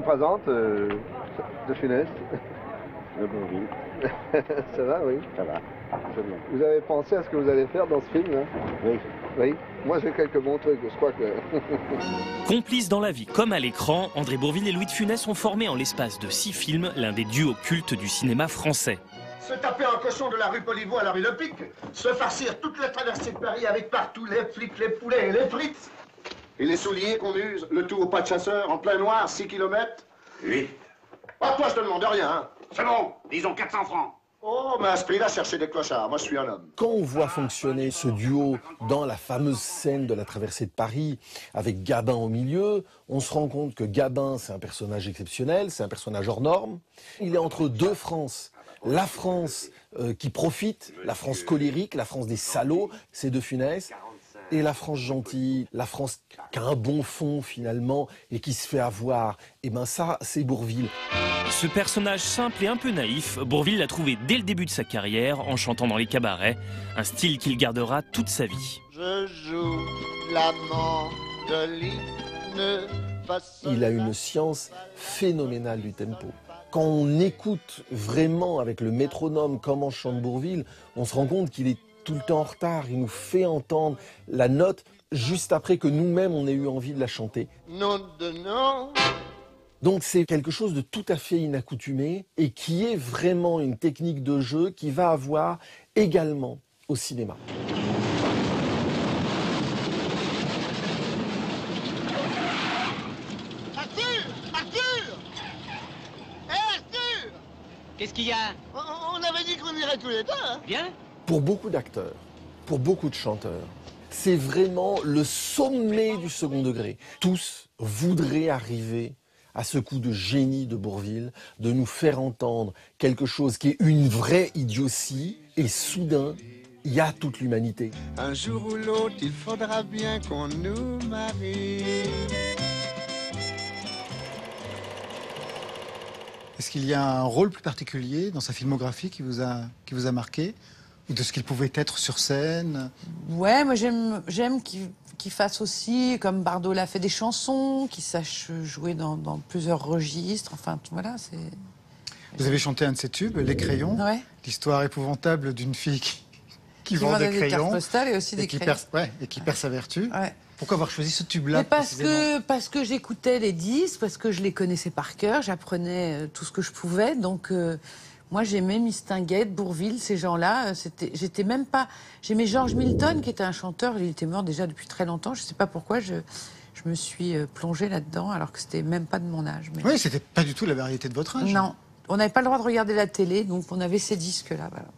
présente, de Funès. Le Bourvil. Ça va, oui. Ça va. Absolument. Vous avez pensé à ce que vous allez faire dans ce film, hein? Oui. Oui. Moi, j'ai quelques bons trucs, je crois que... Complices dans la vie comme à l'écran, André Bourvil et Louis de Funès ont formé en l'espace de 6 films l'un des duos cultes du cinéma français. Se taper un cochon de la rue Poliveau à la rue Le Pic, se farcir toute la traversée de Paris avec partout les flics, les poulets et les frites. Et les souliers qu'on use, le tout au pas de chasseur, en plein noir, 6 kilomètres. Oui. Ah, toi, je te demande rien, hein. C'est bon, disons 400 francs. Oh, mais à ce prix-là, chercher des clochards, moi je suis un homme. Quand on voit fonctionner ce duo dans la fameuse scène de la traversée de Paris, avec Gabin au milieu, on se rend compte que Gabin, c'est un personnage exceptionnel, c'est un personnage hors norme. Il est entre deux Frances. La France qui profite, la France colérique, la France des salauds, c'est de Funès. Et la France gentille, la France qui a un bon fond finalement et qui se fait avoir, et ben ça, c'est Bourvil. Ce personnage simple et un peu naïf, Bourvil l'a trouvé dès le début de sa carrière en chantant dans les cabarets, un style qu'il gardera toute sa vie. Je joue la mandoline. Il a une science phénoménale du tempo. Quand on écoute vraiment avec le métronome comment chante Bourvil, on se rend compte qu'il est tout le temps en retard. Il nous fait entendre la note juste après que nous-mêmes on ait eu envie de la chanter. Non de non. Donc c'est quelque chose de tout à fait inaccoutumé et qui est vraiment une technique de jeu qui va avoir également au cinéma. Arthur! Arthur! Hé, Arthur! Qu'est-ce qu'il y a? On avait dit qu'on irait tous les deux, hein? Bien? Pour beaucoup d'acteurs, pour beaucoup de chanteurs, c'est vraiment le sommet du second degré. Tous voudraient arriver à ce coup de génie de Bourvil, de nous faire entendre quelque chose qui est une vraie idiotie, et soudain, il y a toute l'humanité. Un jour ou l'autre, il faudra bien qu'on nous marie. Est-ce qu'il y a un rôle plus particulier dans sa filmographie qui vous a marqué? Ou de ce qu'il pouvait être sur scène? Ouais, moi j'aime qu'il fasse aussi, comme Bardot l'a fait, des chansons, qu'il sache jouer dans plusieurs registres. Enfin, voilà, c'est... Vous avez chanté un de ses tubes, Les Crayons. Ouais. L'histoire épouvantable d'une fille qui vend des crayons. Cartes postales et aussi des crayons. Et qui perd sa vertu. Ouais. Pourquoi avoir choisi ce tube-là? Parce que j'écoutais les disques, parce que je les connaissais par cœur, j'apprenais tout ce que je pouvais, donc... Moi, j'aimais Mistinguett, Bourvil, ces gens-là. J'étais même pas... J'aimais George Milton, qui était un chanteur. Il était mort déjà depuis très longtemps. Je sais pas pourquoi je me suis plongée là-dedans, alors que c'était même pas de mon âge. Mais... Oui, c'était pas du tout la variété de votre âge. Non. On n'avait pas le droit de regarder la télé, donc on avait ces disques-là. Voilà.